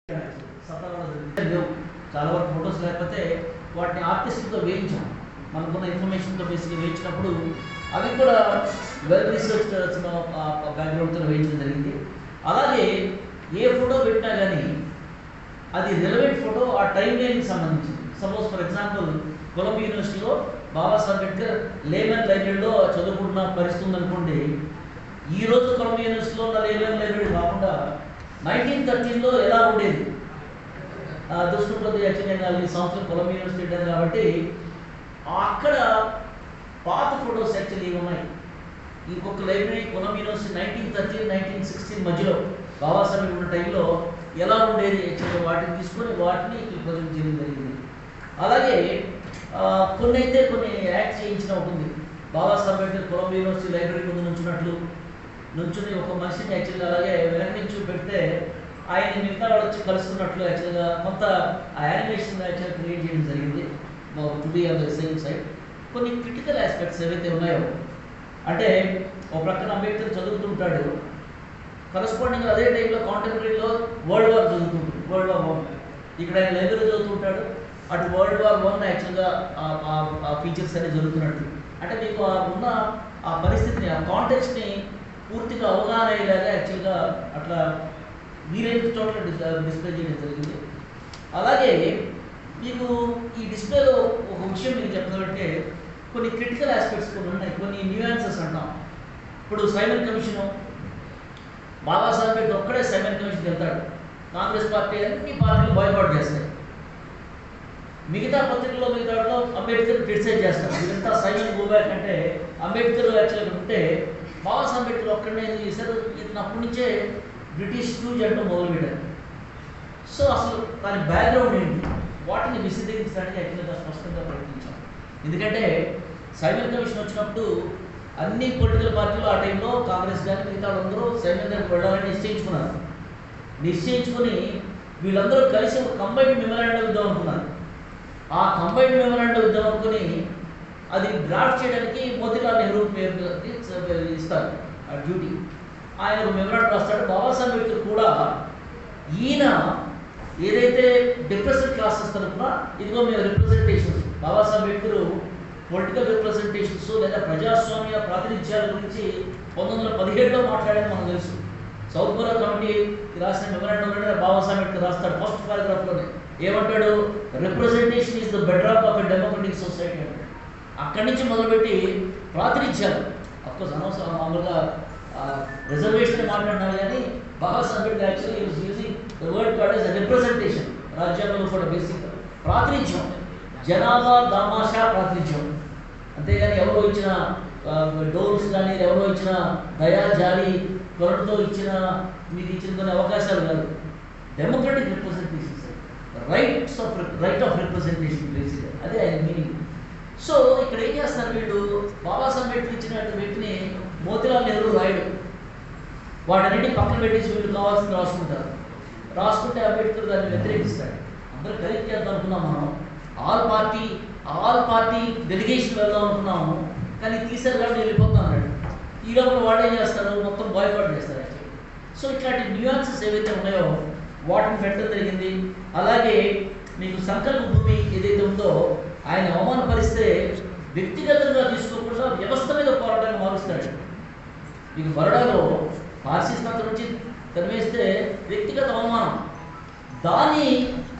లేవు చాలా వరకు ఫొటోస్ లేకపోతే వాటిని ఆర్టిస్ట్తో వేయించాం. మనకున్న ఇన్ఫర్మేషన్తో బేసిక్గా వేయించినప్పుడు అవి కూడా వెల్ రీసెర్చ్ బ్యాక్గ్రౌండ్తో వేయించడం జరిగింది. అలాగే ఏ ఫోటో పెట్టినా కానీ అది రిలవెంట్ ఫోటో ఆ టైం లైన్కి సంబంధించింది. సపోజ్ ఫర్ ఎగ్జాంపుల్ కొలంబియా యూనివర్సిటీలో బాబాసాహెబ్ అంబేద్కర్ లేమన్ లైబ్రరీలో చదువుకుంటున్న పరిస్థితి ఉందనుకోండి. ఈరోజు కొలంబియా యూనివర్సిటీలో ఉన్న లేమన్ లైబ్రరీ కాకుండా 1913లో ఎలా ఉండేది దృష్టింటుంది. యాక్చువల్లీ నేను ఈ సంవత్సరం కొలంబియా యూనివర్సిటీ ఉంటాను కాబట్టి అక్కడ పాత ఫొటోస్ యాక్చువల్లీ ఉన్నాయి. ఇంకొక లైబ్రరీ కొలంబియా యూనివర్సిటీ 1913, 1916 మధ్యలో బాబాసాహెబ్ ఉన్న టైంలో ఎలా ఉండేది యాక్చువల్గా వాటిని తీసుకొని వాటిని ప్రజెంట్ చేయడం జరిగింది. అలాగే కొన్ని అయితే కొన్ని యాక్ట్ చేయించిన ఉంటుంది. Babasaheb Ambedkar Columbia University library ముందు నుంచుని ఒక మనిషిని యాక్చువల్గా అలాగే వెనక నుంచి పెడితే ఆయన మిగతా వాళ్ళు వచ్చి కలుస్తున్నట్లు యాక్చువల్గా కొంత ఆ యానిమేషన్ యాక్చువల్గా క్రియేట్ చేయడం జరిగింది. To be on the same side. కొన్ని క్రిటికల్ ఆస్పెక్ట్స్ ఏవైతే ఉన్నాయో అంటే ఒక ప్రక్కన అంబేద్కర్ చదువుతుంటాడు, కరస్పాండింగ్ అదే టైంలో కాంటెంపరీలో వరల్డ్ వార్ చదువుతుంటాడు. వరల్డ్ వార్ 1 ఇక్కడ ఆయన లైబ్రరీ చదువుతుంటాడు. అటు వరల్డ్ వార్ 1 యాక్చువల్గా ఆ ఫీచర్స్ అనేవి జరుగుతున్నట్టు అంటే మీకు ఉన్న ఆ పరిస్థితిని ఆ కాంటెక్స్ట్ని పూర్తిగా అవగాహన అయ్యేలాగా యాక్చువల్గా అట్లా వీలైన చోట్ల డిస్ప్లే చేయడం జరిగింది. అలాగే మీకు ఈ డిస్ప్లేలో ఒక విషయం మీకు చెప్తామంటే కొన్ని క్రిటికల్ ఆస్పెక్ట్స్ కొన్ని ఉన్నాయి, కొన్ని న్యూయాన్సెస్ అంటాం. ఇప్పుడు సైమన్ కమిషను బాబాసాహెబ్ అంబేద్కర్ ఒక్కడే సైమన్ కమిషన్కి వెళ్తాడు. కాంగ్రెస్ పార్టీ అన్ని పార్టీలు బాయ్కాట్ చేస్తాయి. మిగతా పత్రికల్లో మిగతాలో అంబేద్కర్ క్రిటిసైజ్ చేస్తారు. ఇదంతా సైమన్ గోబ్యాక్ అంటే అంబేద్కర్ యాక్చువల్గా ఉంటే బాబాసాహెబ్ అంబేద్కర్ ఒక్కడనే ఏం చేశారు, ఇతను అప్పటి నుంచే బ్రిటిష్ టూజ్ అంటూ మొదలుపెట్టారు. సో అసలు దాని బ్యాక్గ్రౌండ్ ఏంటి వాటిని విశదీకరించడానికి యాక్చువల్గా స్పష్టంగా ప్రయత్నించాం. ఎందుకంటే సైమన్ కమిషన్ వచ్చినప్పుడు అన్ని పొలిటికల్ పార్టీలు ఆ టైంలో కాంగ్రెస్ కానీ మిగతా వాళ్ళందరూ సైమన్ దగ్గరికి వెళ్ళాలని నిశ్చయించుకుని వీళ్ళందరూ కలిసి ఒక కంబైన్డ్ మెమరాండం ఇద్దాం అనుకున్నారు. ఆ కంబైన్డ్ మెమరాండం ఇద్దాం అనుకుని అది డ్రాఫ్ట్ చేయడానికి మోతీలాల్ నెహ్రూ పేరు ఇస్తారు ఆ డ్యూటీ. ఆయన ఒక మెమరాండం రాస్తాడు. బాబాసాహెబ్ అంబేద్కర్ కూడా ఈయన ఏదైతే డిప్రెస్డ్ క్లాసెస్ తరఫున ఇదిగో మేము representations Babasaheb Ambedkar political representations లేదా ప్రజాస్వామ్య ప్రాతినిధ్యాల గురించి 1917లో మాట్లాడేది మనకు తెలుసు. సౌత్ కొరియా కమిటీ రాసిన మెమరాండంలోనే బాబాసాహెబ్ అంబేద్కర్ రాస్తాడు ఫస్ట్ పారాగ్రాఫ్లోనే ఏమంటాడు, representation is the Bedrock of a democratic society అంటాడు. అక్కడి నుంచి మొదలుపెట్టి ప్రాతినిధ్యాలు అఫ్కోర్స్ అనవసరం మామూలుగా రిజర్వేషన్ మాట్లాడినారు కానీ Babasaheb Ambedkar actually using the word called as representation. రాజ్యాంగంలో కూడా బేసిక్ ప్రాతినిధ్యం, జనాభా దామాషా ప్రాతినిధ్యం. అంతేగాని ఎవరో ఇచ్చిన డోర్స్ కానీ ఎవరో ఇచ్చిన దయా జాలి త్వరతో ఇచ్చిన మీకు ఇచ్చిన కొన్ని అవకాశాలు కాదు. Democratic representations, right of representation బేసిక్గా అదే ఆయన మీనింగ్. సో ఇక్కడ ఏం చేస్తారు వీళ్ళు బాబాసాహెబ్ అంబేద్కర్ ఇచ్చిన వీటిని మోతీలాల్ నెహ్రూ రాయడు. వాటన్నిటి పక్కన పెట్టేసి వీళ్ళు కావాల్సింది రాసుకుంటే అంబేద్కర్ దాన్ని వ్యతిరేకిస్తాడు. అందరూ కలెక్ట్ చేద్దాం అనుకున్నాం మనం, ఆల్ పార్టీ డెలిగేషన్ వెళ్దాం అనుకున్నాము కానీ తీసారు కాబట్టి వెళ్ళిపోతాం అన్నాడు. ఈ లోపల వాళ్ళు ఏం చేస్తారు, మొత్తం బాయ్కాట్ చేస్తారు యాక్చువల్లీ. సో ఇట్లాంటి న్యూయాన్సెస్ ఏవైతే ఉన్నాయో వాటిని పెట్టడం జరిగింది. అలాగే మీకు సంకల్ప భూమి ఏదైతే ఉందో ఆయన అవమానపరిస్తే వ్యక్తిగతంగా తీసుకోకుండా వ్యవస్థ మీద పోరాటాన్ని మారుస్తాడు. మీకు బరోడాలో పార్సీ సంస్థ నుంచి తరివేస్తే వ్యక్తిగత అవమానం, దాన్ని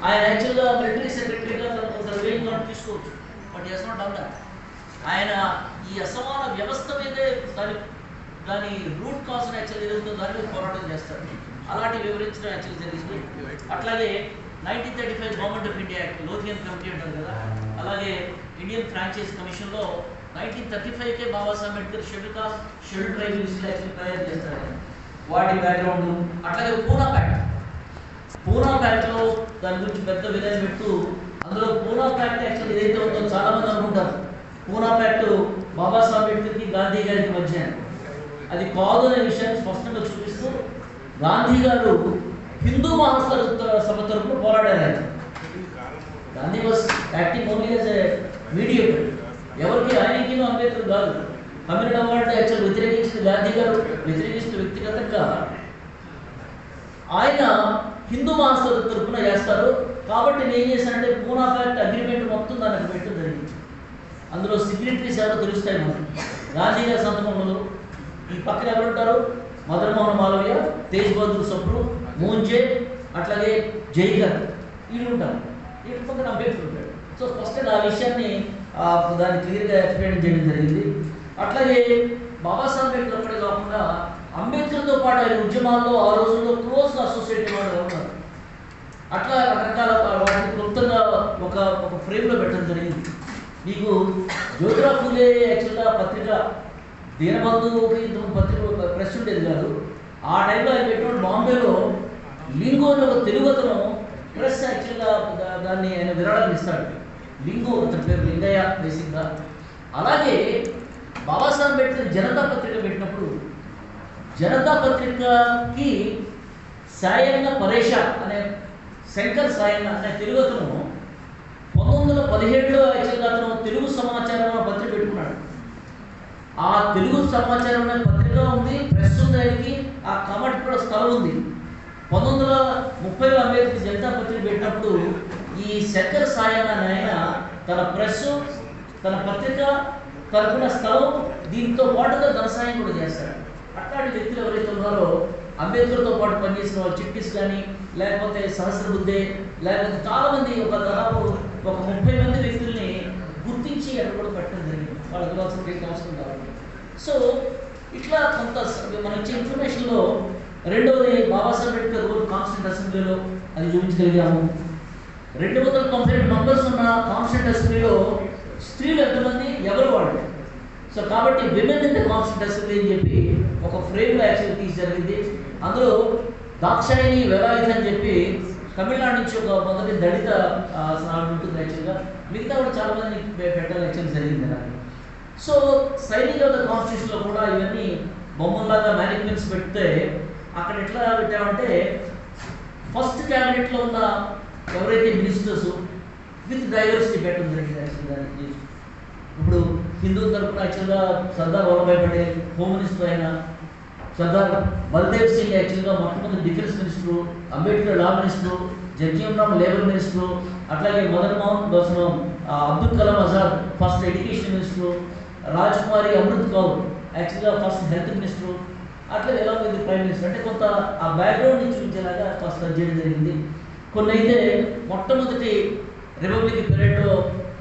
ఆయన యాక్చువల్గా మిలిటరీ సెక్రటరీగా తనకు వేయింగ్ తీసుకోవచ్చు. But is not done that. ఆయన ఈ అసమాన వ్యవస్థ మీదే దాని రూట్ కాజ్ యాక్చువల్ ఏదైతే దాని మీద పోరాటం చేస్తాడు. అలాంటి వివరించడం యాక్చువల్ జరిగింది. అట్లాగే 1935 government of India act, Lothian committee అంటారు కదా, అలాగే ఇండియన్ ఫ్రాంచైజ్ కమిషన్లో 1935కే బాబాసాహెబ్ అంబేద్కర్ షెడ్యూల్ ట్రైబల్ లిస్టులు యాక్చువల్ తయారు చేస్తారు. వాటి బ్యాక్గ్రౌండ్ అట్లాగే పూనా ప్యాక్ట్లో దాని గురించి పెద్ద విధానం పెడుతూ అందులో పూనా ప్యాక్ట్ యాక్చువల్ ఏదైతే ఉందో చాలామంది అనుకుంటారు పూనా ప్యాక్ట్ బాబాసాహెబ్ అంబేద్కర్కి గాంధీ గారికి మధ్య, అది కాదు అనే విషయాన్ని స్పష్టంగా చూపిస్తూ గాంధీ గారు హిందూ మహాసభ తరఫున పోరాడారు. Gandhi was acting only as a mediator. ఎవరికి ఆయనకి అంబేద్కర్ కాదు. కమ్యూనిటీ అవార్డు యాక్చువల్ వ్యతిరేకించిన గాంధీ గారు వ్యతిరేకిస్తూ వ్యక్తిగతంగా ఆయన హిందూ మహాసభ తరఫున చేస్తారు. కాబట్టి నేను ఏం చేశానంటే పూనా ఫ్యాక్ట్ అగ్రిమెంట్ మొత్తం దానికి పెట్టడం జరిగింది. అందులో సిగ్నేటరీస్ ఎవరో తెలుస్తాయి మనకి. గాంధీ గారి సంతకం ఉండదు. ఈ పక్కన ఎవరు ఉంటారు? మదన్ మోహన్ మాలవీయ, తేజ్ బహదూర్ సప్రు, మూంజే, అట్లాగే జై గారు, వీళ్ళు ఉంటారు. వీళ్ళ పక్కన అంబేద్కర్ ఉంటాడు. సో ఫస్ట్ ఆ విషయాన్ని దాన్ని క్లియర్గా ఎక్స్ప్లెయిన్ చేయడం జరిగింది. అట్లాగే బాబాసాహెబ్ అంబేద్కర్ అప్పుడే కాకుండా అంబేద్కర్తో పాటు ఆయన ఉద్యమాల్లో ఆ రోజుల్లో క్లోజ్గా అసోసియేట్ వాళ్ళు ఉన్నారు. అట్లా రకరకాల వాటిని క్లుప్తంగా ఒక ఫ్రేమ్లో పెట్టడం జరిగింది. మీకు జ్యోతిరావు ఫూలే యాక్చువల్గా పత్రిక దీనబంధువుకి పత్రిక ప్రెస్ ఉండేది కాదు. ఆ టైంలో ఆయన పెట్టినప్పుడు బాంబేలో లింగో అని ఒక తెలుగు అతను ప్రెస్ యాక్చువల్గా దాన్ని ఆయన విరాళం ఇస్తాడు. లింగో అతని పేరు లింగయ్య బేసిక్గా. అలాగే బాబాసాహెబ్ అంబేద్కర్ జనతా పత్రిక పెట్టినప్పుడు జనతా పత్రికకి సాయన్న పరేష అనే శంకర్ సాయన్న అనే తెలుగు అతను 1917లో యాక్చువల్గా అతను తెలుగు సమాచారం అనే పత్రిక పెట్టుకున్నాడు. ఆ తెలుగు సమాచారం అనే పత్రిక ఉంది, ప్రెస్ ఉంది, ఆయనకి ఆ కమాండ్ కూడా స్థలం ఉంది. 1930లో అంబేద్కర్ జనతా పత్రిక పెట్టినప్పుడు ఈ శంకర్ సాయన్న ఆయన తన ప్రెస్, తన పత్రిక, తనకున్న స్థలం, దీంతో పాటుగా ధన సాయం కూడా చేస్తాడు. అట్లాంటి వ్యక్తులు ఎవరైతే ఉన్నారో అంబేద్కర్తో పాటు పనిచేసిన వాళ్ళు చిట్టిస్ కానీ, లేకపోతే సహస్రబుద్ధే, లేకపోతే చాలామంది దాదాపు 30 మంది వ్యక్తుల్ని గుర్తించి అక్కడ కూడా పెట్టడం జరిగింది. వాళ్ళకి అవసరం కాబట్టి. సో ఇట్లా కొంత మనం ఇచ్చే ఇన్ఫర్మేషన్లో రెండవది బాబాసాహెబ్ అంబేద్కర్ రోల్ కాన్స్టిట్యూంట్ అసెంబ్లీలో అది చూపించగలిగాము. 290 మెంబర్స్ ఉన్న కాన్స్టిట్యూంట్ అసెంబ్లీలో స్త్రీలు ఎంతమంది, ఎవరు వాళ్ళు. సో కాబట్టి women in the constituent assembly అని చెప్పి ఒక ఫ్రేమ్లో యాక్చువల్ తీసి జరిగింది. అందులో దాక్షాయిని వెలాయిత్ అని చెప్పి తమిళనాడు నుంచి ఒక మొదటి దళిత ఉంటుంది యాక్చువల్గా. మిగతా కూడా చాలా మంది పెట్టాలి యాక్చువల్ జరిగింది నాకు. సో సైనింగ్ ఆఫ్ ద కాన్స్టిట్యూషన్లో కూడా ఇవన్నీ బొమ్మల్లాగా మ్యానిక్మెంట్స్ పెడితే అక్కడ ఎట్లా పెట్టామంటే ఫస్ట్ క్యాబినెట్లో ఉన్న ఎవరైతే మినిస్టర్స్ విత్ డైవర్సిటీ పెట్టడం జరిగింది యాక్చువల్గా. ఇప్పుడు హిందూ తరఫున యాక్చువల్గా సర్దార్ వల్లభాయ్ పటేల్ హోమ్ మినిస్టర్ అయిన, సర్దార్ బల్దేవ్ సింగ్ యాక్చువల్గా మొట్టమొదటి defence minister, Ambedkar law minister, Jagjivan labour minister, అట్లాగే Madan Mohan Abdul Kalam Azad first education minister, Raj Kumari Amrit Kaur యాక్చువల్గా ఫస్ట్ హెల్త్ మినిస్టరు, అట్లా ఎలా ఉంది ప్రైమ్ మినిస్టర్. అంటే కొంత ఆ బ్యాక్గ్రౌండ్ని చూపించేలాగా ఫస్ట్ చేయడం జరిగింది. కొన్ని అయితే మొట్టమొదటి రిపబ్లిక్ పీరియడ్లో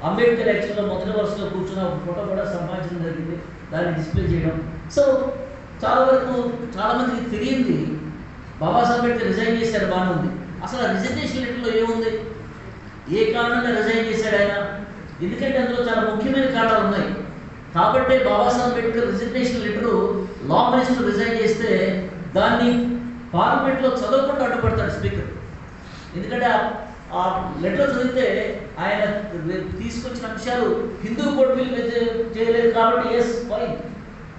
అంబేద్కర్ యాక్చువల్గా మొదటి వరుసలో కూర్చున్న ఒక ఫోటో కూడా సంపాదించడం జరిగింది, దాన్ని డిస్ప్లే చేయడం. సో చాలా వరకు చాలామందికి తెలియంది బాబాసాహెబ్ అంబేద్కర్ రిజైన్ చేశారు, బాగానే ఉంది. అసలు ఆ రిజర్వేషన్ లెటర్లో ఏముంది, ఏ కారణంగా రిజైన్ చేశాడు ఆయన? ఎందుకంటే అందులో చాలా ముఖ్యమైన కారణాలు ఉన్నాయి. కాబట్టి Babasaheb Ambedkar reservation letter law minister resign చేస్తే దాన్ని పార్లమెంట్లో చదవకుండా అడ్డుపడతాడు స్పీకర్. ఎందుకంటే ఆ లెటర్ చదివితే ఆయన తీసుకొచ్చిన అంశాలు హిందూ కోడ్ బిల్ చేయలేదు కాబట్టి ఎస్ ఫైన్.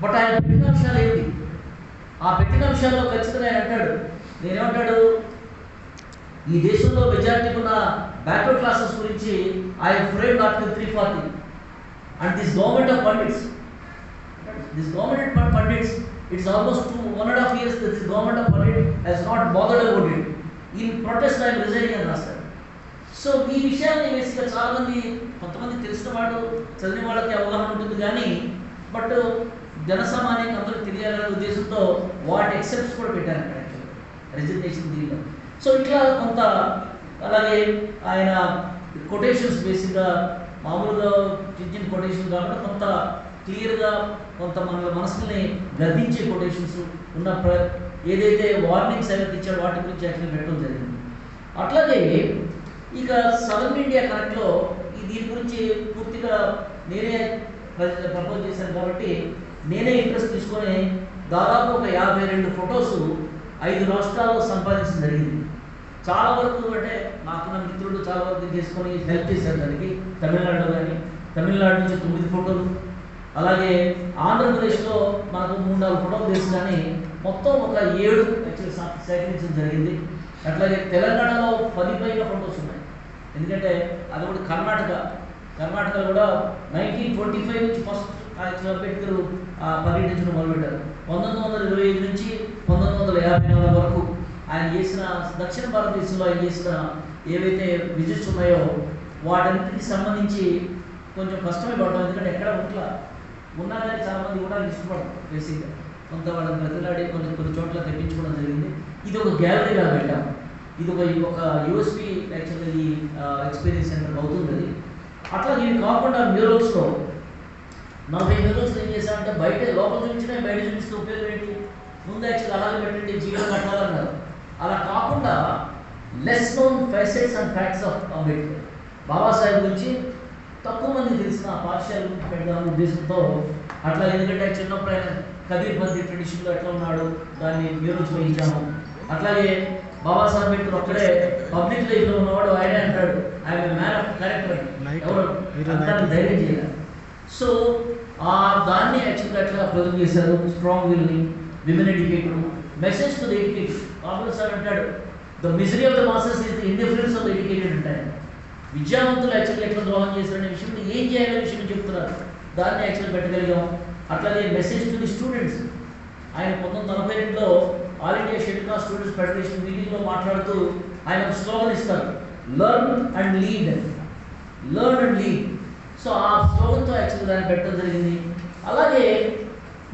బట్ ఆయన పెట్టిన అంశాలు ఏంటి? ఆ పెట్టిన అంశాల్లో ఖచ్చితంగా ఆయన అంటాడు, నేనేమంటాడు, ఈ దేశంలో మెజారిటీ ఉన్న బ్యాక్వర్డ్ క్లాసెస్ గురించి I frame article 340 and this government of pundits, it's almost 1.5 years that this government of Pandit has not bothered about it. In protest I am resigning అని రాస్తాడు. సో ఈ విషయాన్ని బేసిక్గా చాలామంది, కొంతమంది తెలిసిన వాళ్ళు, చదివిన వాళ్ళకి అవగాహన ఉంటుంది కానీ బట్ జనసామాన్యంగా అందరూ తెలియాలనే ఉద్దేశంతో వాటి ఎక్సెప్ట్స్ కూడా పెట్టారు అక్కడ రిజర్వేషన్ దీనిలో. సో ఇట్లా కొంత, అలాగే ఆయన కొటేషన్స్ బేసిక్గా మామూలుగా చిన్న కొటేషన్ కాకుండా కొంత క్లియర్గా కొంత మన మనసుని గద్దించే కొటేషన్స్ ఉన్న ఏదైతే వార్నింగ్స్ ఏవైతే ఇచ్చాడో వాటి గురించి యాక్చువల్లీ పెట్టడం జరిగింది. అట్లాగే ఇక సదర్న్ ఇండియా కనెక్ట్లో దీని గురించి పూర్తిగా నేనే ప్రపోజ్ చేశాను కాబట్టి నేనే ఇంట్రెస్ట్ తీసుకొని దాదాపు ఒక 52 ఫొటోస్ 5 రాష్ట్రాల్లో సంపాదించడం జరిగింది. చాలా వరకు అంటే నాకున్న మిత్రులు చాలా వరకు చేసుకొని హెల్ప్ చేశారు దానికి. తమిళనాడులో కానీ, తమిళనాడు నుంచి 9 ఫోటోలు, అలాగే ఆంధ్రప్రదేశ్లో మనకు 3-4 ఫోటోలు తెలుసు కానీ మొత్తం ఒక 7 యాక్చువల్లీ సేకరించడం జరిగింది. అట్లాగే తెలంగాణలో 10 పైన ఫోటోస్ ఉన్నాయి. ఎందుకంటే అది కూడా కర్ణాటకలో కూడా 1925 నుంచి ఫస్ట్ అంబేద్కర్ పర్యటించడం మొదలుపెట్టారు. 1925 నుంచి 1954 వరకు ఆయన చేసిన దక్షిణ భారతదేశంలో ఆయన చేసిన ఏవైతే విజిట్స్ ఉన్నాయో వాటన్నిటికి సంబంధించి కొంచెం కష్టమే పడడం. ఎందుకంటే ఎక్కడ ఉన్నా కానీ చాలామంది కూడా ఇష్టపడరు బేసిక్గా. కొంత వాళ్ళని ప్రతిలాడి కొన్ని చోట్ల తెప్పించుకోవడం జరిగింది. ఇది ఒక గ్యాలరీగా పెట్టాం. ఇది ఒక యూఎస్పీ యాక్చువల్గా ఈ ఎక్స్పీరియన్స్ సెంటర్ అవుతుంది. అది అట్లా ఇవి కాకుండా మ్యూరల్స్లో 40 మ్యూరల్స్ ఏం చేశామంటే బయట లోపల చూపించినా బయట చూపిస్తే ఉపయోగం ఏంటి? ముందు యాక్చువల్ అలాగే పెట్టండి, జీవనం కట్టాలన్నారు. అలా కాకుండా less known facets and facts of Ambedkar, Babasaheb గురించి తక్కువ మంది తెలిసిన పాఠశాల గురించి పెడదామనే ఉద్దేశంతో అట్లా. ఎందుకంటే చిన్నప్పుడు ఆయన కబీర్ బందీ ట్రెడిషన్లో ఎట్లా ఉన్నాడు దాన్ని మ్యూరల్స్ వేయించాము. అట్లాగే బాబాసాహెబ్ అంబేద్కర్ ఒక్కడే పబ్లిక్ లైఫ్లో ఉన్నవాడు ఆయనే అంటాడు I'm a man of character, ఎవరు అంటారు ధైర్యం చేయాలి. సో దాన్ని యాక్చువల్గా అట్లా ప్రజెంట్ చేశారు. స్ట్రాంగ్ విల్ని, women educator, message to the education. Babasaheb అంటాడు the misery of the masses is the indifference of the educated అంటారు. విద్యావంతులు యాక్చువల్గా ఎట్లా ద్రోహం చేశారనే విషయంలో ఏం చేయాలనే విషయం చెప్తున్నారు. దాన్ని యాక్చువల్ పెట్టగలిగాం. అట్లాగే మెసేజ్ టు ది స్టూడెంట్స్. ఆయన 1942లో all India schedule caste students federation మీటింగ్లో మాట్లాడుతూ ఆయన ఒక స్లోగన్ ఇస్తారు, learn and lead, learn and lead. So ఆ స్లోగన్తో యాక్చువల్గా దాన్ని పెట్టడం జరిగింది. అలాగే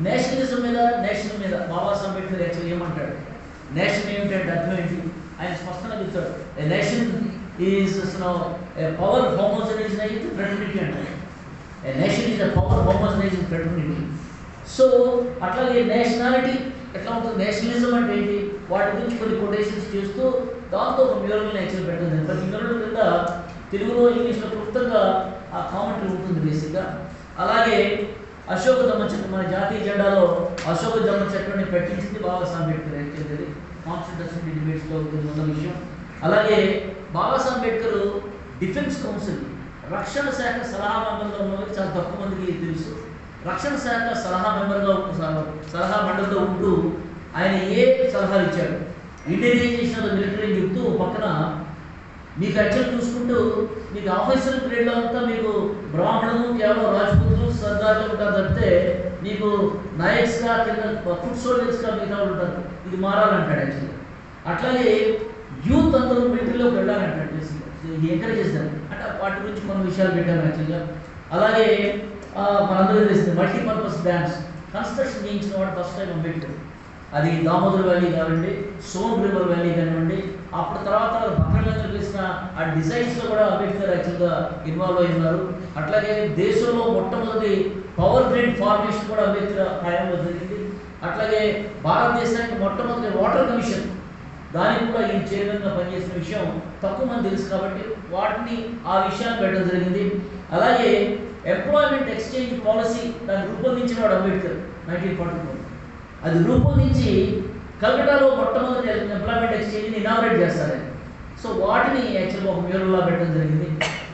నేషనలిజం మీద, నేషన్ మీద బాబాసాహెబ్ అంబేద్కర్ యాక్చువల్ ఏమంటాడు, నేషన్ ఏమిటంటే అర్థం ఏంటి ఆయన స్పష్టంగా చెప్తాడు. A nation is power homogenised fraternity అంటారు. A nation is a power homogenised fraternity. So అట్లాగే నేషనాలిటీ ఎట్లా ఉంటుంది, నేషనలిజం అంటే ఏంటి, వాటి గురించి కొన్ని కొటేషన్స్ చేస్తూ దాంతో ఒక మ్యూరల్ని యాక్చువల్ పెట్టడం. ప్రతి మ్యూరల్ కింద తెలుగులో ఇంగ్లీష్లో క్లుప్తంగా ఆ కామెంటరీ ఉంటుంది బేసిక్గా. అలాగే అశోక దమ్మ చెట్టు, మన జాతీయ జెండాలో అశోక దమ్మ చెట్టుని పెట్టించింది బాబాసాహెబ్ అంబేద్కర్ యాక్చువల్లీ. కాన్స్టిట్యూషన్ డిబేట్స్లో ఉన్న విషయం. అలాగే బాబాసాహెబ్ అంబేద్కర్ డిఫెన్స్ కౌన్సిల్, రక్షణ శాఖ సలహా మెంబర్గా ఉన్నది చాలా తక్కువ మందికి తెలుసు. రక్షణ శాఖ సలహా మండలిలో ఉంటూ ఆయన ఏ సలహాలు ఇచ్చాడు, ఇండియనైజేషన్ ఆఫ్ ద మిలిటరీ అని చెప్తూ పక్కన మీకు యాక్చువల్ చూసుకుంటూ మీకు ఆఫీసర్ గ్రేడ్లో అంతా మీకు బ్రాహ్మణులు కేవలం రాజపూతులు సర్దార్లు ఉంటారు తప్పితే మీకు నాయక్స్గా కింద ఫుడ్ సోల్జర్స్గా మిగతా ఉంటారు. ఇది మారాలంటాడు యాక్చువల్గా. అట్లాగే యూత్ అందరూ మిలిటరీలోకి వెళ్ళాలంటాడు బేసిక్గా. ఇది ఎంకరేజ్ చేస్తారు అంటే వాటి గురించి కొన్ని విషయాలు పెట్టారు యాక్చువల్గా. అలాగే మనందరూ తెలిసింది మల్టీపర్పస్ డ్యామ్స్ కన్స్ట్రక్షన్ చేయించిన వాడు ఫస్ట్ టైం అంబేద్కర్. అది దామోదర్ వ్యాలీ కానివ్వండి, సోన్ రివర్ వ్యాలీ కానివ్వండి, అప్పుడు తర్వాత భద్రంగా చేసిన ఆ డిజైన్స్లో కూడా అంబేద్కర్ యాక్చువల్గా ఇన్వాల్వ్ అయి ఉన్నారు. అట్లాగే దేశంలో మొట్టమొదటి పవర్ గ్రిడ్ ఫార్మేషన్ కూడా అంబేద్కర్ హయాంలో జరిగింది. అట్లాగే భారతదేశానికి మొట్టమొదటి వాటర్ కమిషన్, దానికి కూడా ఈ చైర్మన్గా పనిచేసిన విషయం తక్కువ మంది తెలుసు కాబట్టి వాటిని ఆ విషయాన్ని పెట్టడం జరిగింది. అలాగే ఎంప్లాయ్మెంట్ ఎక్స్చేంజ్ పాలసీ దాన్ని రూపొందించిన వాడు అంబేద్కర్ 1944. అది రూపొందించి కల్కటాలో మొట్టమొదటి ఎంప్లాయ్మెంట్ ఎక్స్చేంజ్ని ఇనాగరేట్ చేస్తారు. సో వాటిని యాక్చువల్గా ఒక మ్యూరల్లా పెట్టడం జరిగింది.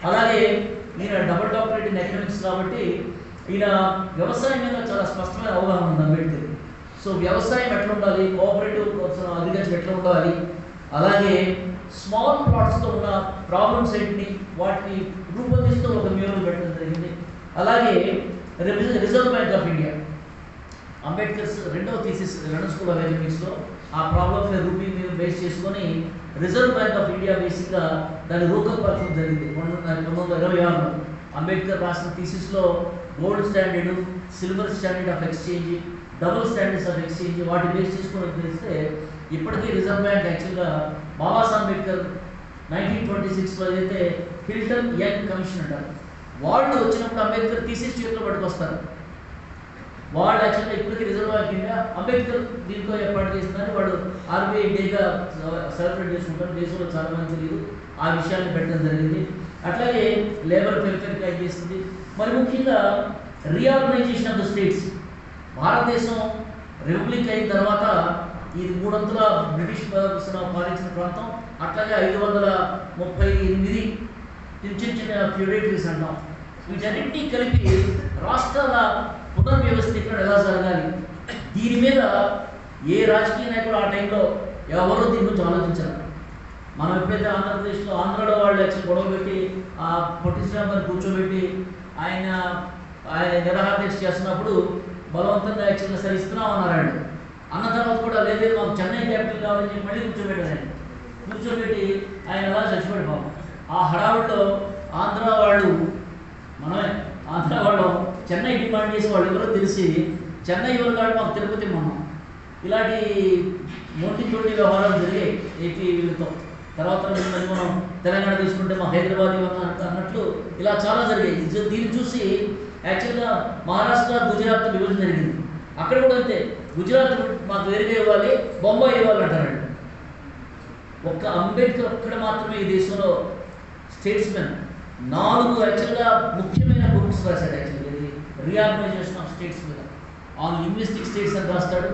అలాగే ఈయన డబుల్ డాక్టరేట్ ఇన్ ఎకనామిక్స్ కాబట్టి ఈయన వ్యవసాయం మీద చాలా స్పష్టమైన అవగాహన ఉంది అంబేద్కర్. సో వ్యవసాయం ఎట్లా ఉండాలి, కోఆపరేటివ్ అగ్రికల్చర్ ఎట్లా ఉండాలి, అలాగే స్మాల్ ప్లాట్స్తో ఉన్న ప్రాబ్లమ్స్ ఏంటిని వాటిని రూపొందిస్తూ ఒక మ్యూరల్ పెట్టడం జరిగింది. అలాగే Reserve Bank of India, Ambedkar's రెండవ థీసిస్ లండన్ స్కూల్ ఆఫ్ ఎకనామిక్స్లో ఆ ప్రాబ్లమ్స్ రూపీ మీద బేస్ చేసుకొని రిజర్వ్ బ్యాంక్ ఆఫ్ ఇండియా బేసిక్గా దాన్ని రూపకల్పన జరిగింది 1926లో. అంబేద్కర్ రాసిన థీసిస్లో gold standard, silver standard of exchange, double standards of exchange వాటి బేస్ చేసుకొని తెలిస్తే ఇప్పటికీ రిజర్వ్ బ్యాంక్ యాక్చువల్గా బాబాసాహెబ్ అంబేద్కర్ 1926లో ఏదైతే హిల్టన్ యంగ్ కమిషన్ అంటారు, వాళ్ళు వచ్చినప్పుడు అంబేద్కర్ థీసిస్ చేతిలో పట్టుకొస్తారు. వాళ్ళు యాక్చువల్గా ఇప్పటికీ రిజర్వ్ బ్యాంక్ ఇండియా అంబేద్కర్ దీంతో ఏర్పాటు చేస్తుందని వాడు ఆర్బీఐ డేగా సెలబ్రేట్ చేసుకుంటారు. దేశంలో చాలా మంది తెలియదు, ఆ విషయాన్ని పెట్టడం జరిగింది. అట్లాగే లేబర్ వెల్ఫేర్ యాక్ట్ చేస్తుంది. మరి ముఖ్యంగా రీఆర్గనైజేషన్ ఆఫ్ ద స్టేట్స్, భారతదేశం రిపబ్లిక్ అయిన తర్వాత ఇది 300 బ్రిటిష్ పాలించిన ప్రాంతం, అట్లాగే 538 చిన్న చిన్న ఫ్యూడేటరీస్ అంటాం. వీటన్నింటినీ కలిపి రాష్ట్రాల పునర్వ్యవస్థీకరణ ఎలా జరగాలి, దీని మీద ఏ రాజకీయ నాయకుడు ఆ టైంలో ఎవరో దీని గురించి ఆలోచించారు. మనం ఎప్పుడైతే ఆంధ్రలో వాళ్ళు యాక్చువల్ గొడవ పెట్టి ఆ పొట్టి శ్రీరామ్ కూర్చోబెట్టి ఆయన నిరాహార దీక్ష చేస్తున్నప్పుడు బలవంతంగా యాక్చువల్గా సరే ఇస్తున్నాం అన్నారు. అన్న తర్వాత కూడా లేదే మాకు చెన్నై క్యాపిటల్ కావాలని చెప్పి మళ్ళీ కూర్చోబెట్టారు. ఆయన కూర్చోబెట్టి ఆయన అలా చచ్చిపోయాడు పాపం. ఆ హడావుడిలో ఆంధ్ర వాళ్ళు, మనమే ఆంధ్ర వాళ్ళు చెన్నై డిమాండ్ చేసి వాళ్ళు ఎవరో తెలిసి చెన్నై ఎవరు కాదు మాకు తిరుపతి మనం, ఇలాంటి మొండి తోటి వ్యవహారాలు జరిగాయి ఏపీ వీళ్ళతో. తర్వాత మనం తెలంగాణ తీసుకుంటే మా హైదరాబాద్ అన్నట్లు ఇలా చాలా జరిగాయి. దీన్ని చూసి యాక్చువల్గా మహారాష్ట్ర గుజరాత్ విభజన జరిగింది. అక్కడ కూడా అంతే, గుజరాత్ మాకు వేరుగా ఇవ్వాలి, బొంబాయి ఇవ్వాలి అంటారండి. ఒక్క అంబేద్కర్ ఒక్కడ మాత్రమే ఈ దేశంలో స్టేట్స్మెన్ 4 యాక్చువల్గా ముఖ్యమైన బుక్స్ రాశాడు. యాక్చువల్గా ఇది రీఆర్గనైజేషన్ ఆఫ్ స్టేట్స్ మీద, ఆన్ లింగ్విస్టిక్ స్టేట్స్ అని రాస్తాడు,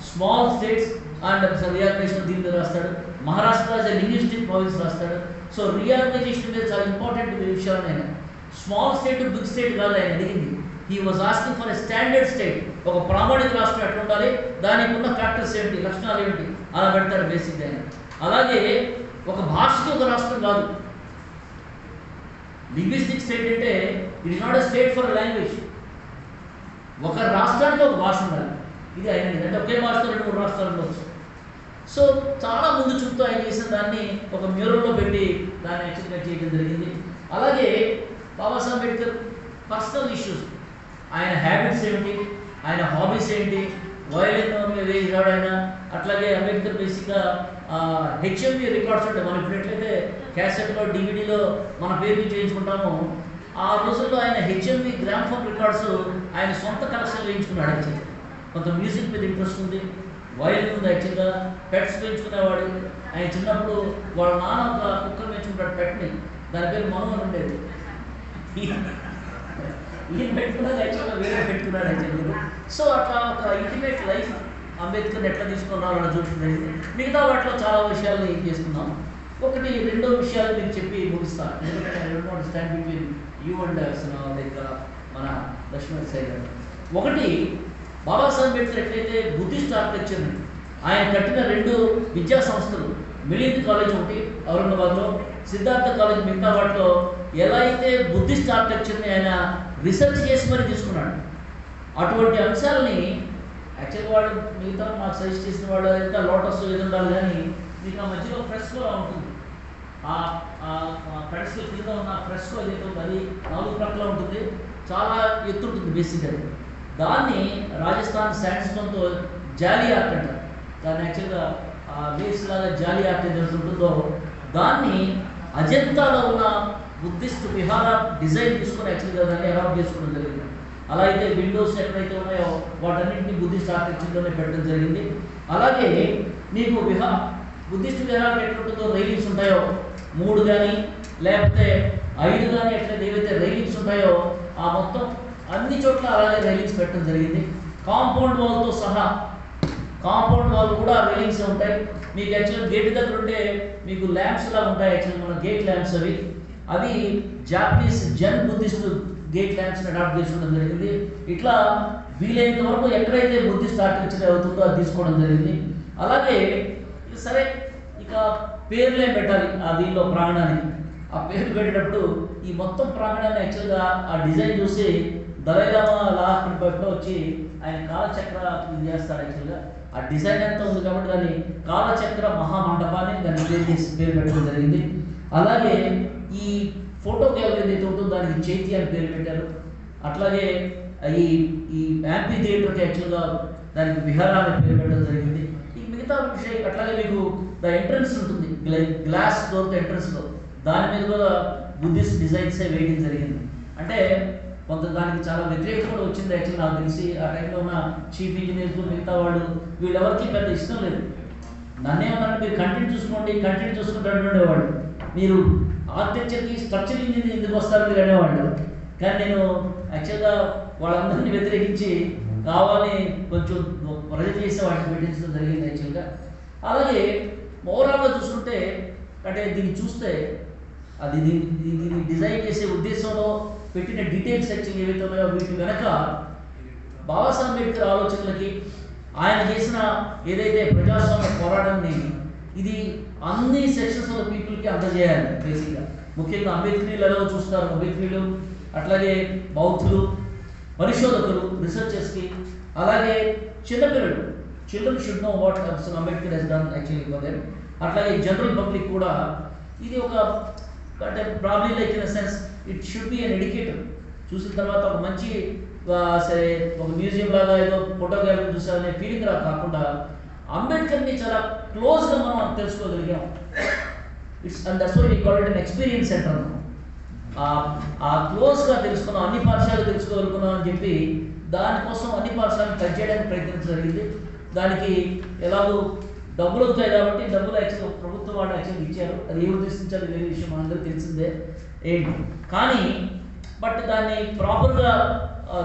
స్మాల్ స్టేట్స్ అండ్ రీఆర్గనైజేషన్ దీని మీద రాస్తాడు, Maharashtra as a linguistic province రాస్తాడు. సో రీఆర్గనైజేషన్ మీద చాలా ఇంపార్టెంట్ విషయాలు. ఆయన స్మాల్ స్టేట్ బిగ్ స్టేట్ కాదు ఆయన అడిగింది. He was asking for a standard state, ఒక ప్రామాణిక రాష్ట్రం ఎట్లా ఉండాలి, దానికి ఉన్న ఫ్యాక్టర్స్ ఏమిటి, లక్షణాలు ఏమిటి, అలా పెడతాడు బేసిక్గా ఆయన. అలాగే ఒక భాషకి ఒక రాష్ట్రం కాదు. లింగ్విస్టిక్ స్టేట్ అంటే it is not a state for language. ఒక రాష్ట్రానికి ఒక భాష ఉండాలి. ఇది ఆయన అంటే ఒకే భాషతో 2-3 రాష్ట్రాలు ఉండవచ్చు. సో చాలా ముందు చూపుతూ ఆయన చేసిన దాన్ని ఒక మ్యూరల్లో పెట్టి దాన్ని యాక్చువల్గా చేయడం జరిగింది. అలాగే బాబాసాహెబ్ అంబేద్కర్ పర్సనల్ ఇష్యూస్, ఆయన హ్యాబిట్స్ ఏమిటి, ఆయన హాబీస్ ఏంటి, వయలిన్ వేసాడు ఆయన. అట్లాగే అంబేద్కర్ బేసిక్గా హెచ్ఎంవి రికార్డ్స్ ఉంటాయి. మనం ఇప్పుడు ఎట్లయితే క్యాసెట్లో డివిడీలో మన పేరు చేయించుకుంటామో, ఆ రోజుల్లో ఆయన హెచ్ఎంవి గ్రామ్ఫోన్ రికార్డ్స్ ఆయన సొంత కలెక్షన్ వేయించుకున్నాడు. యాక్చువల్గా కొంత మ్యూజిక్ మీద ఇంట్రెస్ట్ ఉంది, వయలిన్ ఉంది. యాక్చువల్గా పెట్స్ పెంచుకునేవాడు. ఆయన చిన్నప్పుడు వాళ్ళ నాన్న ఒక కుక్కర్ పెంచుకుంటాడు పెట్ని, దాని పేరు మను అని ఉండేది. ఈయన పెట్టుకున్నది యాక్చువల్గా వేరే పెట్టుకున్నాడు యాక్చువల్గా. సో అట్లా ఒక ఇంటిమేట్ లైఫ్ అంబేద్కర్ని ఎట్లా తీసుకుని రావాలని చూస్తుంది. మిగతా వాటిలో చాలా విషయాలు ఏం చేసుకున్నాం. ఒకటి 2 విషయాలు మీకు చెప్పి ముగిస్తాను, ఎందుకంటే I don't want to stand between you and like మన లక్ష్మణ్ సాయి గారు. ఒకటి, బాబాసాహెబ్ అంబేద్కర్ ఎట్లయితే బుద్ధిస్ట్ ఆర్కిటెక్చర్ని ఆయన కట్టిన 2 విద్యా సంస్థలు, మిలింద్ కాలేజ్ ఒకటి ఔరంగాబాద్లో, సిద్ధార్థ కాలేజ్ మిగతా వాటిలో ఎలా అయితే బుద్ధిస్ట్ ఆర్కిటెక్చర్ని ఆయన రీసెర్చ్ చేసి మరీ తీసుకున్నాడు. అటువంటి అంశాలని యాక్చువల్గా వాళ్ళు మిగతా మాకు సజెస్ట్ చేసిన వాళ్ళు ఇంకా లోటస్ ఏది ఉండాలి, కానీ మీకు ఆ మధ్యలో ఫ్రెస్కో ఉంటుంది. ఆ ఫ్రెస్కో కింద ఉన్న ఫ్రెస్కో ఏదైతే ఉందో అది 4 ప్రక్కల ఉంటుంది, చాలా ఎత్తు ఉంటుంది బేసిక్గా. దాన్ని రాజస్థాన్ శాండ్స్టోన్తో జాలీ ఆర్ట్ అంటారు. దాన్ని యాక్చువల్గా వేస్ లాగా జాలీ ఆర్ట్ ఏదైతే ఉంటుందో దాన్ని అజంతాలో ఉన్న బుద్ధిస్ట్ విహార డిజైన్ తీసుకొని యాక్చువల్గా దాన్ని అడాప్ట్ చేసుకోవడం జరిగింది. అలా అయితే విండోస్ ఎక్కడైతే ఉన్నాయో వాటన్నింటినీ బుద్ధిస్ట్ ఆర్కిటెక్చర్లోనే పెట్టడం జరిగింది. అలాగే మీకు బుద్ధిస్ట్ విహారాలకు ఎట్లుంటుందో రైలింగ్స్ ఉంటాయో 3 కానీ లేకపోతే 5 కానీ ఎట్లయితే ఏవైతే రైలింగ్స్ ఉంటాయో ఆ మొత్తం అన్ని చోట్ల అలాగే రైలింగ్స్ పెట్టడం జరిగింది. కాంపౌండ్ వాల్తో సహా, కాంపౌండ్ వాల్ కూడా రైలింగ్స్ ఉంటాయి. మీకు యాక్చువల్గా గేట్ దగ్గర ఉంటే మీకు ల్యాంప్స్ లాగా ఉంటాయి. యాక్చువల్గా మన గేట్ ల్యాంప్స్ అవి జాపనీస్ జన్ బుద్ధిస్ట్ గేట్ ల్యాంప్స్ని అడాప్ట్ చేసుకోవడం జరిగింది. ఇట్లా వీలైనంత వరకు ఎక్కడైతే బుద్ధిస్ట్ ఆర్కిటెక్చర్ అవుతుందో అది తీసుకోవడం జరిగింది. అలాగే సరే ఇక పేర్లే పెట్టాలి ఆ దీనిలో ప్రాంగణానికి. ఆ పేరు పెట్టేటప్పుడు ఈ మొత్తం ప్రాంగణాన్ని యాక్చువల్గా ఆ డిజైన్ చూసి దలైలామా లాస్ట్ పైపులో వచ్చి ఆయన కాలచక్ర ఇది చేస్తాడు. యాక్చువల్గా ఆ డిజైన్ అంతా ఉంది కాబట్టి దాన్ని కాలచక్ర మహామండపాన్ని దాన్ని పేరు పెట్టడం జరిగింది. అలాగే ఈ ఫోటో గ్యాలరీ ఏదైతే ఉంటుందో దానికి చైతి అని పేరు పెట్టారు. అట్లాగే ఈ యాంపీ థియేటర్కి యాక్చువల్గా దానికి విహార అని పేరు పెట్టడం జరిగింది. ఈ మిగతా విషయం అట్లాగే మీకు ద ఎంట్రన్స్ ఉంటుంది, గ్లాస్ డోర్ ఎంట్రన్స్లో దాని మీద కూడా బుద్ధిస్ట్ డిజైన్సే వేయడం జరిగింది. అంటే కొంత దానికి చాలా వ్యతిరేకత కూడా వచ్చింది. యాక్చువల్గా నాకు తెలిసి ఆ టైంలో ఉన్న చీఫ్ ఇంజనీర్స్ మిగతా వాళ్ళు వీళ్ళెవరికి పెద్ద ఇష్టం లేదు. నన్నేమన్నారంటే మీరు కంటెంట్ చూసుకుంటూ ఉండేవాళ్ళు, మీరు ఆర్కిటెక్చర్కి స్ట్రక్చర్ ఇంజనీర్ ఎందుకు వస్తారు మీరు అనేవాళ్ళు. కానీ నేను యాక్చువల్గా వాళ్ళందరినీ వ్యతిరేకించి కావాలి కొంచెం ప్రజెంట్ చేసే వాటిని పెట్టించడం జరిగింది యాక్చువల్గా. అలాగే ఓవరాల్గా చూసుకుంటే అంటే దీన్ని చూస్తే అది దీన్ని డిజైన్ చేసే ఉద్దేశంలో పెట్టిన డీటెయిల్స్ యాక్చువల్గా ఏవైతే ఉన్నాయో వీటి వెనక బాబాసాహెబ్ అంబేద్కర్ ఆలోచనలకి ఆయన చేసిన ఏదైతే ప్రజాస్వామ్య పోరాటాన్ని ఇది అన్ని సెక్షన్స్ ఆఫ్ పీపుల్కి అందజేయాలి. బేసిక్గా ముఖ్యంగా అంబేద్కరీలు ఎలా చూస్తారు, అంబేద్కరీలు అట్లాగే బౌద్ధులు, పరిశోధకులు, రీసెర్చర్స్కి, అలాగే చిన్నపిల్లలు children should know what Ambedkar he's done actually for them. అట్లాగే జనరల్ పబ్లిక్ కూడా ఇది ఒక అంటే probably like in the sense it should be an educator. చూసిన తర్వాత ఒక మంచి సరే ఒక మ్యూజియం లాగా ఏదో ఫోటో గ్యాలరీ చూసారనే ఫీలింగ్ కాకుండా అంబేద్కర్ని చాలా క్లోజ్గా మనం తెలుసుకోగలిగాం. It's and that's why we call it an experience centre. ఆ క్లోజ్గా తెలుసుకున్నాం, అన్ని పాఠశాలలు తెలుసుకోగలుగుతున్నాం అని చెప్పి దానికోసం అన్ని పాఠశాలను టచ్ చేయడానికి ప్రయత్నించడం జరిగింది. దానికి ఎలాగో డబ్బులు అవుతాయి కాబట్టి డబ్బులు యాక్చువల్గా ప్రభుత్వం వాళ్ళు యాక్చువల్గా ఇచ్చారు. అది ఏ ఉద్దేశించాలి వేరే విషయం అందరికీ తెలిసిందే ఏంటి. కానీ బట్ దాన్ని ప్రాపర్గా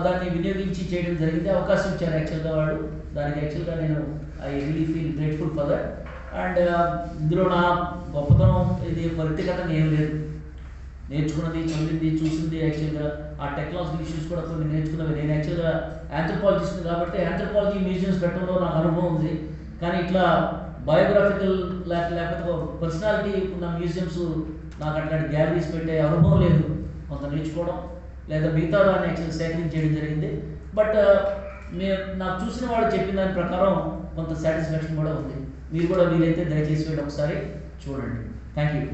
దాన్ని వినియోగించి చేయడం జరిగింది. అవకాశం ఇచ్చారు యాక్చువల్గా వాళ్ళు. దానికి యాక్చువల్గా నేను I really feel grateful for that. And ఇందులో నా గొప్పతనం ఇది వ్యక్తిగతంగా ఏం లేదు. నేర్చుకున్నది, చదివింది, చూసింది యాక్చువల్గా ఆ టెక్నాలజీ ఇష్యూస్ కూడా కొన్ని నేర్చుకున్నవి. నేను యాక్చువల్గా ఆంథ్రోపాలజిస్ట్ కాబట్టి ఆంథ్రోపాలజీ మ్యూజియంస్ పెట్టడంలో నాకు అనుభవం ఉంది. కానీ ఇట్లా బయోగ్రాఫికల్ లేకపోతే పర్సనాలిటీ ఉన్న మ్యూజియంస్ నాకు అట్లాంటి గ్యాలరీస్ పెట్టే అనుభవం లేదు. కొంత నేర్చుకోవడం లేదా మిగతా దాన్ని యాక్చువల్ సేకరించేయడం జరిగింది. బట్ నాకు చూసిన వాళ్ళు చెప్పిన దాని ప్రకారం కొంత సాటిస్ఫాక్షన్ కూడా ఉంది. మీరు కూడా వీలైతే దయచేసి ఒకసారి చూడండి. Thank you.